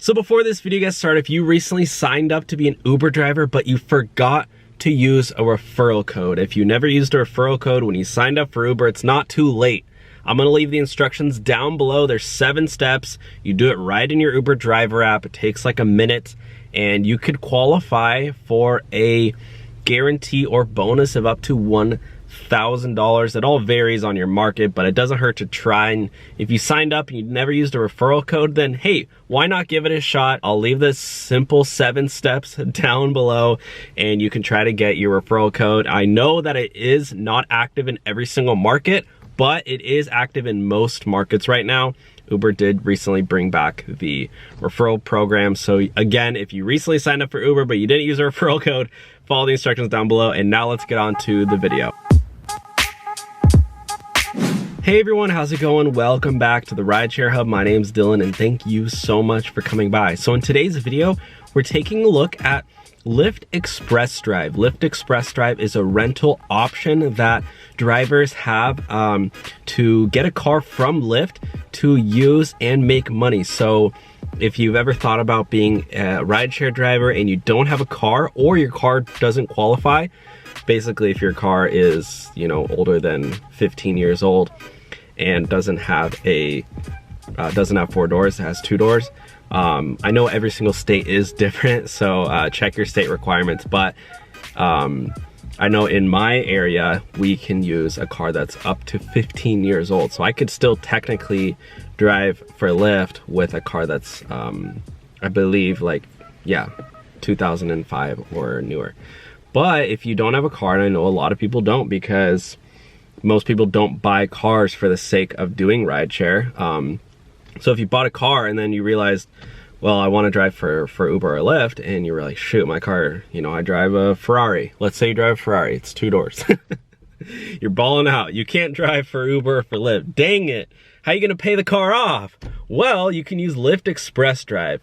So before this video gets started, if you recently signed up to be an Uber driver, but you forgot to use a referral code. If you never used a referral code when you signed up for Uber, it's not too late. I'm gonna leave the instructions down below. There's 7 steps. You do it right in your Uber driver app. It takes like a minute, and you could qualify for a guarantee or bonus of up to $1,000. It all varies on your market, but it doesn't hurt to try. And if you signed up and you never used a referral code, then hey, why not give it a shot? I'll leave this simple 7 steps down below, and you can try to get your referral code. I know that it is not active in every single market, but it is active in most markets right now. Uber did recently bring back the referral program. So again, if you recently signed up for Uber, but you didn't use a referral code, follow the instructions down below. And now let's get on to the video. Hey everyone, how's it going? Welcome back to the Rideshare Hub. My name's Dylan, and thank you so much for coming by. So in today's video, we're taking a look at Lyft Express Drive. Lyft Express Drive is a rental option that drivers have to get a car from Lyft to use and make money. So if you've ever thought about being a rideshare driver and you don't have a car, or your car doesn't qualify, basically if your car is, you know, older than 15 years old and doesn't have 4 doors, it has 2 doors. I know every single state is different, so check your state requirements, but I know in my area, we can use a car that's up to 15 years old. So I could still technically drive for Lyft with a car that's, I believe, like, yeah, 2005 or newer. But if you don't have a car, and I know a lot of people don't, because most people don't buy cars for the sake of doing rideshare. So if you bought a car and then you realized, well, I want to drive for Uber or Lyft, and you were like, shoot, my car, you know, I drive a Ferrari. Let's say you drive a Ferrari, it's 2 doors. You're balling out. You can't drive for Uber or for Lyft. Dang it. How are you going to pay the car off? Well, you can use Lyft Express Drive.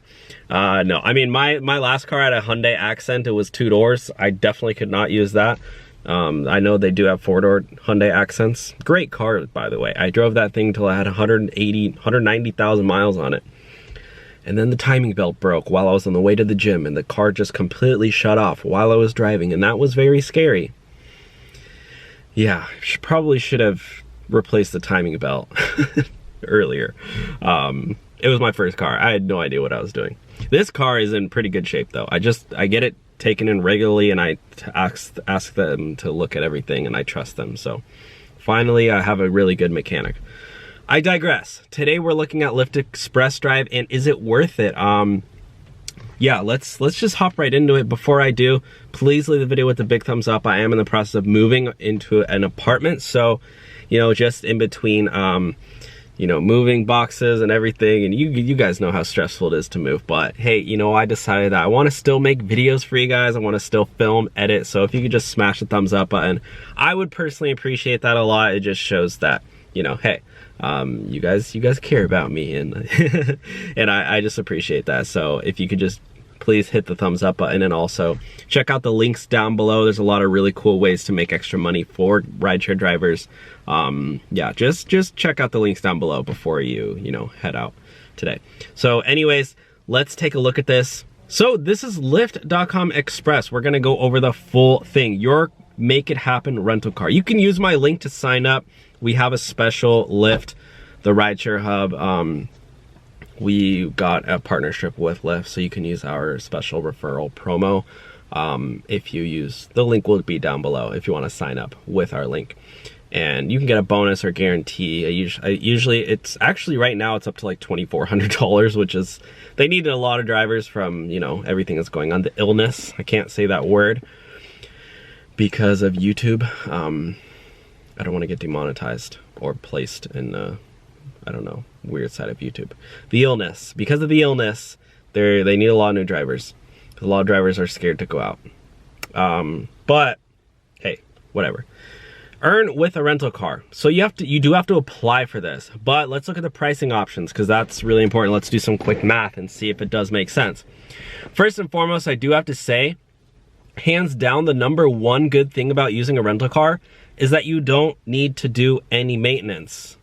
No, I mean, my last car had a Hyundai Accent. It was 2 doors. I definitely could not use that. I know they do have 4-door Hyundai Accents. Great car, by the way. I drove that thing till I had 190,000 miles on it. And then the timing belt broke while I was on the way to the gym, and the car just completely shut off while I was driving, and that was very scary. Yeah, probably should have replaced the timing belt earlier. It was my first car. I had no idea what I was doing. This car is in pretty good shape though. I get it taken in regularly, and I ask them to look at everything, and I trust them. So finally I have a really good mechanic. I digress. Today we're looking at Lyft Express Drive, and is it worth it? Yeah, let's just hop right into it. Before I do, please leave the video with a big thumbs up. I am in the process of moving into an apartment, so you know, just in between you know, moving boxes and everything, and you guys know how stressful it is to move. But hey, you know, I decided that I want to still make videos for you guys. I want to still film, edit, so if you could just smash the thumbs up button, I would personally appreciate that a lot. It just shows that, you know, hey, you guys care about me, and and I just appreciate that. So if you could just please hit the thumbs up button, and also check out the links down below. There's a lot of really cool ways to make extra money for rideshare drivers. Yeah, just check out the links down below before you know, head out today. So anyways, let's take a look at this. So this is Lyft.com Express. We're gonna go over the full thing. Your Make It Happen rental car. You can use my link to sign up. We have a special Lyft, the Rideshare Hub. We got a partnership with Lyft, so you can use our special referral promo. If you use, the link will be down below if you want to sign up with our link. And you can get a bonus or guarantee. Usually, it's actually right now it's up to like $2,400, which is, they needed a lot of drivers from, you know, everything that's going on, the illness. I can't say that word because of YouTube. I don't want to get demonetized or placed in the, I don't know, weird side of YouTube. The illness, because of the illness, they need a lot of new drivers. A lot of drivers are scared to go out. But hey, whatever. Earn with a rental car. So you do have to apply for this, but let's look at the pricing options, because that's really important. Let's do some quick math and see if it does make sense. First and foremost, I do have to say, hands down, the #1 good thing about using a rental car is that you don't need to do any maintenance.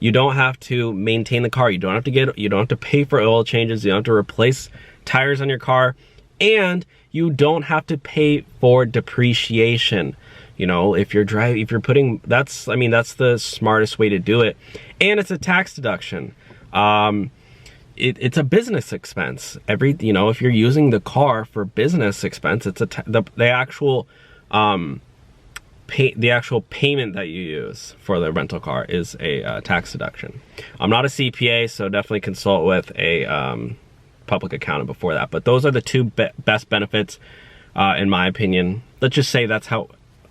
You don't have to maintain the car. You don't have to pay for oil changes. You don't have to replace tires on your car, and you don't have to pay for depreciation. You know, if you're putting, that's the smartest way to do it. And it's a tax deduction. It's a business expense. You know, if you're using the car for business expense, it's the actual payment that you use for the rental car is a tax deduction. I'm not a CPA, so definitely consult with a public accountant before that. But those are the two best benefits, in my opinion. Let's just say that's how,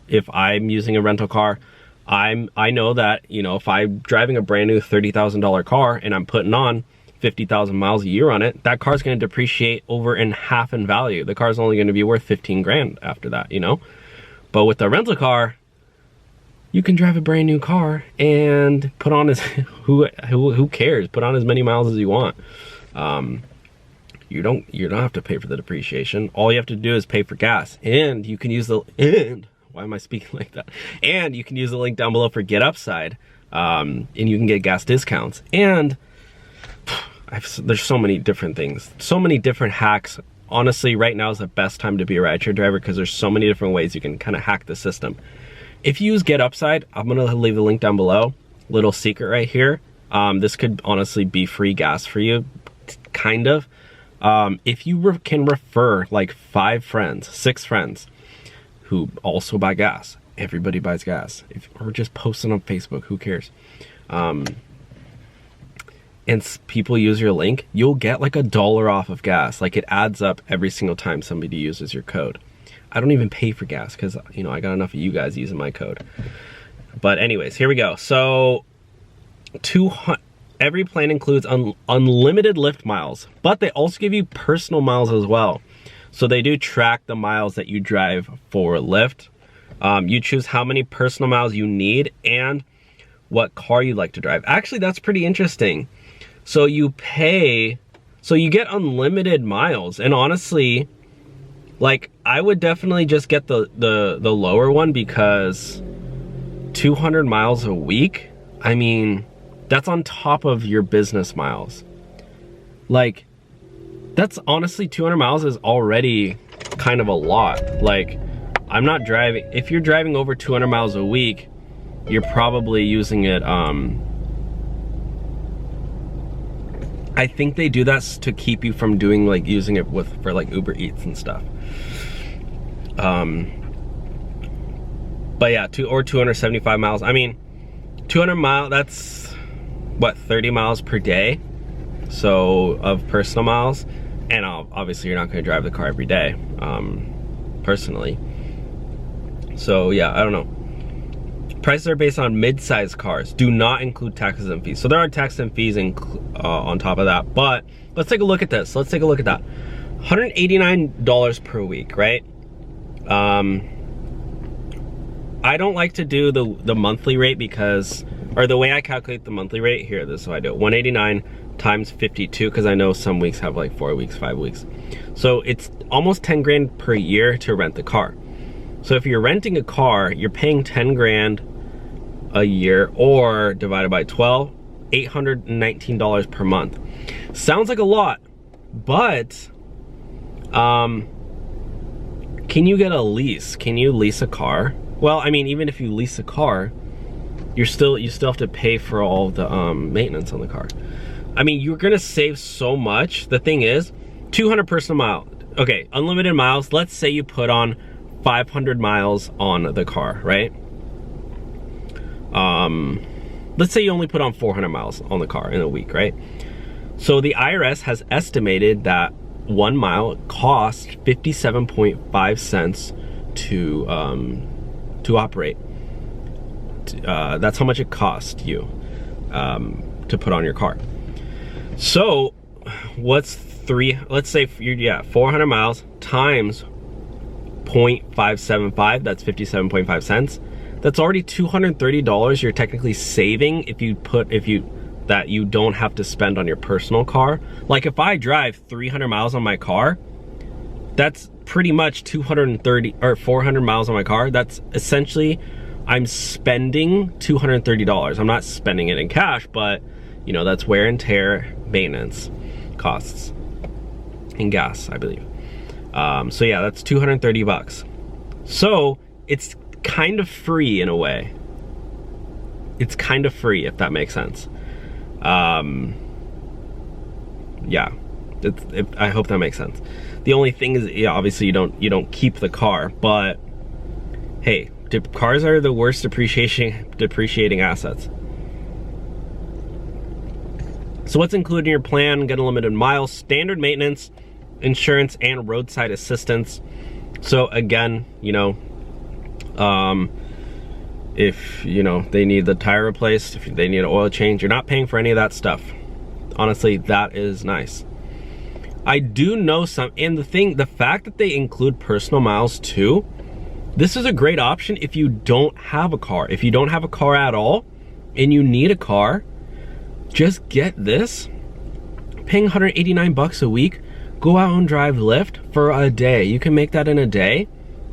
if I'm using a rental car, I know that, you know, if I'm driving a brand new $30,000 car and I'm putting on 50,000 miles a year on it, that car's going to depreciate over in half in value. The car's only going to be worth 15 grand after that, you know? But with the rental car, you can drive a brand new car and put on as, who cares? Put on as many miles as you want. You don't have to pay for the depreciation. All you have to do is pay for gas, and you can use why am I speaking like that? And you can use the link down below for Get Upside, and you can get gas discounts. And there's so many different things, so many different hacks. Honestly, right now is the best time to be a rideshare driver because there's so many different ways you can kind of hack the system. If you use Get Upside, I'm gonna leave the link down below. Little secret right here. This could honestly be free gas for you, kind of. If you can refer like 5 friends, 6 friends who also buy gas. Everybody buys gas. Or just posting on Facebook, who cares? And people use your link, you'll get like $1 off of gas. Like, it adds up every single time somebody uses your code. I don't even pay for gas because, you know, I got enough of you guys using my code. But anyways, here we go. So every plan includes unlimited Lyft miles, but they also give you personal miles as well. So they do track the miles that you drive for Lyft. You choose how many personal miles you need and what car you'd like to drive. Actually, that's pretty interesting. So you get unlimited miles, and honestly, like, I would definitely just get the lower one, because 200 miles a week, I mean, that's on top of your business miles. Like, that's honestly, 200 miles is already kind of a lot. Like, I'm not driving, if you're driving over 200 miles a week, you're probably using it, I think they do that to keep you from doing, like, using it for like Uber Eats and stuff. But yeah, 275 miles. I mean, 200 miles, that's what, 30 miles per day? So, of personal miles. And obviously you're not gonna drive the car every day, personally. So yeah, I don't know. Prices are based on mid-size cars, do not include taxes and fees. So there are taxes and fees on top of that, but let's take a look at this. Let's take a look at that. $189 per week, right? I don't like to do the monthly rate because, or the way I calculate the monthly rate, here, this is how I do it. 189 times 52, because I know some weeks have like 4 weeks, 5 weeks. So it's almost 10 grand per year to rent the car. So if you're renting a car, you're paying 10 grand a year, or divided by 12, $819 per month. Sounds like a lot, but can you get a lease? Can you lease a car? Well, I mean, even if you lease a car, you still have to pay for all the maintenance on the car. I mean, you're gonna save so much. The thing is, 200 personal mile. Okay, unlimited miles. Let's say you put on 500 miles on the car, right? Let's say you only put on 400 miles on the car in a week, right? So the IRS has estimated that 1 mile costs 57.5 cents to operate. That's how much it costs you to put on your car. So let's say you're 400 miles times 0.575, that's 57.5 cents. That's already $230 you're technically saving that you don't have to spend on your personal car. Like, if I drive 300 miles on my car, that's pretty much 230 or 400 miles on my car. That's essentially I'm spending $230. I'm not spending it in cash, but you know, that's wear and tear, maintenance costs, and gas, I believe. So yeah, that's 230 bucks. So it's kind of free in a way. It's kind of free, if that makes sense. Yeah, I hope that makes sense. The only thing is, yeah, obviously you don't keep the car, but hey, cars are the worst depreciating assets. So what's included in your plan? Get unlimited miles, standard maintenance, insurance, and roadside assistance. So again, you know, if you know they need the tire replaced, if they need an oil change, you're not paying for any of that stuff. Honestly, that is nice. I do know some, and the fact that they include personal miles too, this is a great option if you don't have a car. If you don't have a car at all and you need a car, just get this. Paying 189 bucks a week, go out and drive Lyft for a day. You can make that in a day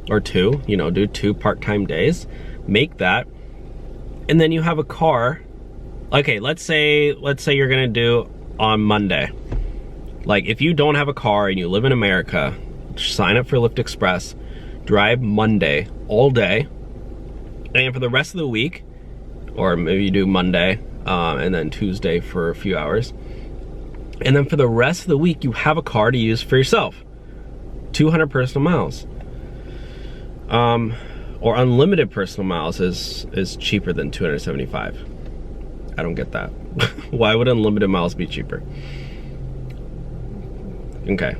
or two, you know, do 2 part-time days, make that, and then you have a car. Okay, let's say you're gonna do on Monday. Like, if you don't have a car and you live in America, sign up for Lyft Express, drive Monday all day, and for the rest of the week, or maybe you do Monday and then Tuesday for a few hours, and then for the rest of the week you have a car to use for yourself. 200 personal miles. Or unlimited personal miles is cheaper than 275. I don't get that. Why would unlimited miles be cheaper? Okay.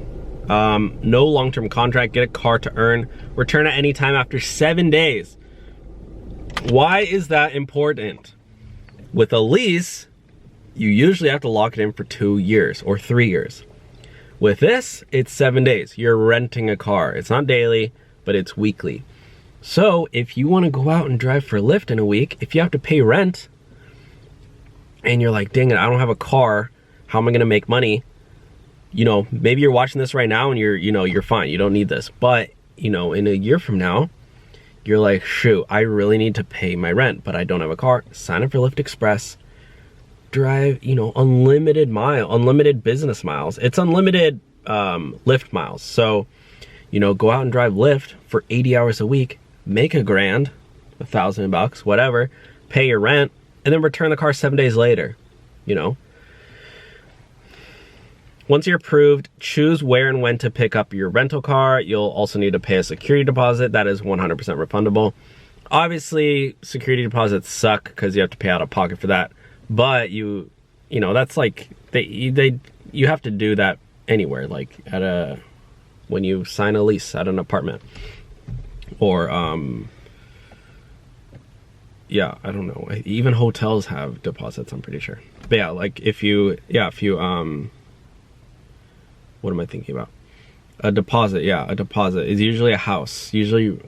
No long-term contract, get a car to earn, return at any time after 7 days. Why is that important? With a lease, you usually have to lock it in for 2 years or 3 years. With this, it's 7 days. You're renting a car. It's not daily, but it's weekly. So if you want to go out and drive for Lyft in a week, if you have to pay rent, and you're like, dang it, I don't have a car, how am I gonna make money? You know, maybe you're watching this right now and you're fine, you don't need this. But, you know, in a year from now, you're like, shoot, I really need to pay my rent, but I don't have a car. Sign up for Lyft Express, drive, you know, unlimited business miles. It's unlimited Lyft miles. So, you know, go out and drive Lyft for 80 hours a week, make $1,000, $1,000, whatever, pay your rent, and then return the car 7 days later, you know. Once you're approved, choose where and when to pick up your rental car. You'll also need to pay a security deposit. That is 100% refundable. Obviously, security deposits suck because you have to pay out of pocket for that. But you know, that's like, you have to do that anywhere, like when you sign a lease at an apartment. Or, yeah, I don't know. Even hotels have deposits, I'm pretty sure. But yeah, like if you, what am I thinking about? A deposit, yeah, a deposit is usually a house. Usually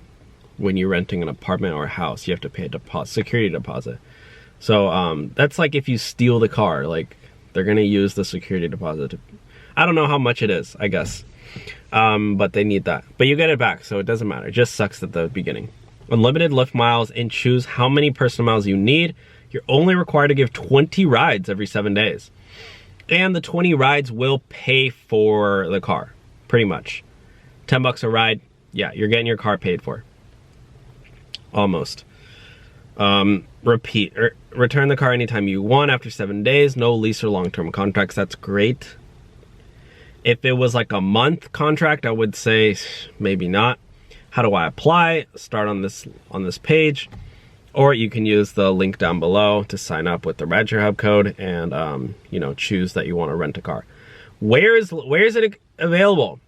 when you're renting an apartment or a house, you have to pay a deposit, security deposit. So that's like if you steal the car, like they're gonna use the security deposit. I don't know how much it is, I guess. But they need that. But you get it back, so it doesn't matter. It just sucks at the beginning. Unlimited Lyft miles, and choose how many personal miles you need. You're only required to give 20 rides every 7 days. And the 20 rides will pay for the car, pretty much. 10 bucks a ride, yeah, you're getting your car paid for. Almost. Return the car anytime you want after 7 days. No lease or long-term contracts, that's great. If it was like a month contract, I would say maybe not. How do I apply? Start on this page, or you can use the link down below to sign up with the Rideshare Hub code and you know, choose that you want to rent a car. Where is it available?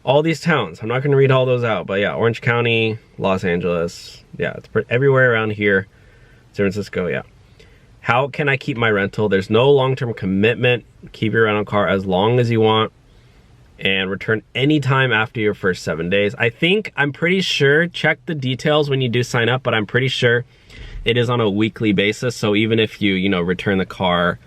All these towns. I'm not going to read all those out, but yeah, Orange County, Los Angeles, yeah, it's everywhere around here. San Francisco, yeah. How can I keep my rental? There's no long-term commitment. Keep your rental car as long as you want and return anytime after your first 7 days. I'm pretty sure, check the details when you do sign up, but I'm pretty sure it is on a weekly basis. So even if you know, return the car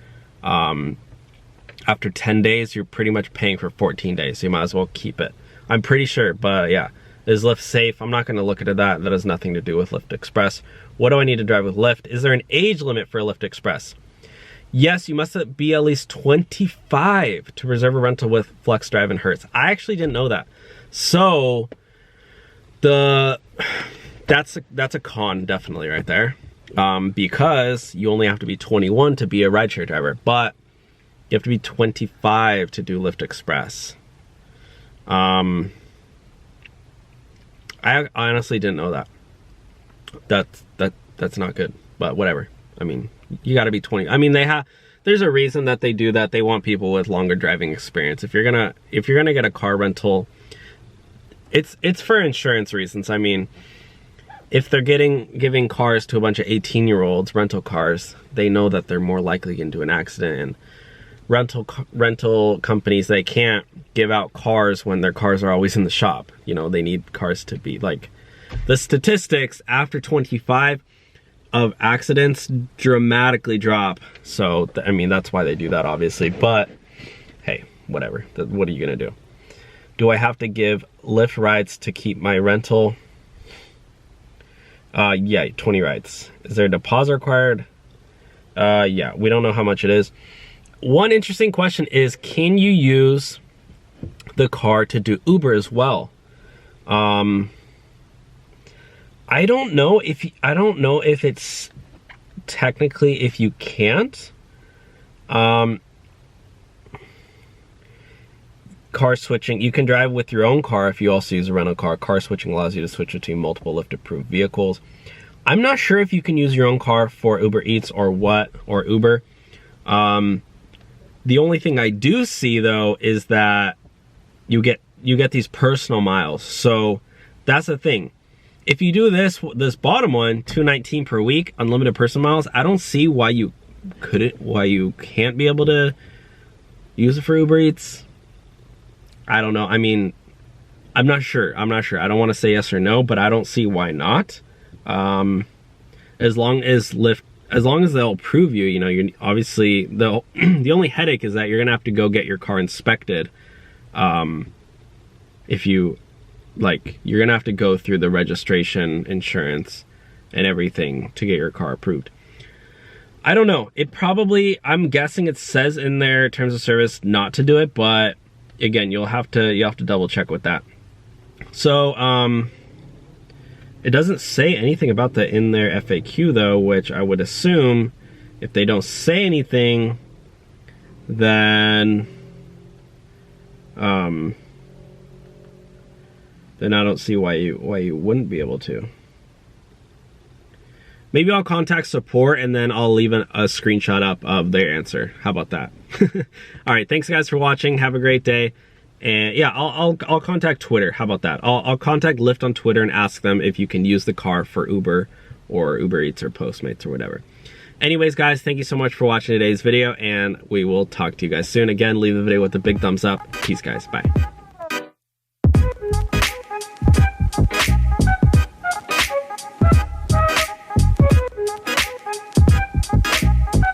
after 10 days, you're pretty much paying for 14 days. So you might as well keep it. I'm pretty sure, but yeah, Is Lyft safe? I'm not going to look into that. That has nothing to do with Lyft Express. What do I need to drive with Lyft? Is there an age limit for Lyft Express? Yes, you must be at least 25 to reserve a rental with Flex Drive and Hertz. I actually didn't know that. So that's a con definitely right there, because you only have to be 21 to be a rideshare driver, but you have to be 25 to do Lyft Express. I honestly didn't know that. That's not good, but whatever. I mean, you got to be 20. I mean, there's a reason that they do that. They want people with longer driving experience. If you're gonna get a car rental, it's for insurance reasons. I mean, if they're giving cars to a bunch of 18-year-olds, rental cars, they know that they're more likely to get into an accident. And rental companies, they can't give out cars when their cars are always in the shop. You know, they need cars to be like, the statistics after 25 of accidents dramatically drop. So I mean, that's why they do that, obviously, but hey, whatever. What are you gonna do? Do I have to give Lyft rides to keep my rental? Yeah, 20 rides. Is there a deposit required? Yeah, we don't know how much it is. One interesting question is, can you use the car to do Uber as well? I don't know if it's technically if you can't. Car switching, you can drive with your own car if you also use a rental car. Car switching allows you to switch between multiple Lyft approved vehicles. I'm not sure if you can use your own car for Uber Eats or Uber. The only thing I do see though is that you get these personal miles. So that's the thing. If you do this bottom one, $219 per week, unlimited personal miles, I don't see why you can't be able to use it for Uber Eats. I don't know. I mean, I'm not sure. I don't want to say yes or no, but I don't see why not. As long as they'll approve you, you know, you're obviously the only headache is that you're gonna have to go get your car inspected. If you you're gonna have to go through the registration, insurance, and everything to get your car approved. I don't know. I'm guessing it says in their terms of service not to do it, but again, you'll have to double check with that. So it doesn't say anything about that in their FAQ though, which I would assume if they don't say anything, then I don't see why you wouldn't be able to. Maybe I'll contact support and then I'll leave a screenshot up of their answer. How about that? All right, thanks guys for watching. Have a great day. And yeah, I'll contact Twitter. How about that? I'll contact Lyft on Twitter and ask them if you can use the car for Uber or Uber Eats or Postmates or whatever. Anyways, guys, thank you so much for watching today's video, and we will talk to you guys soon. Again, leave the video with a big thumbs up. Peace, guys. Bye.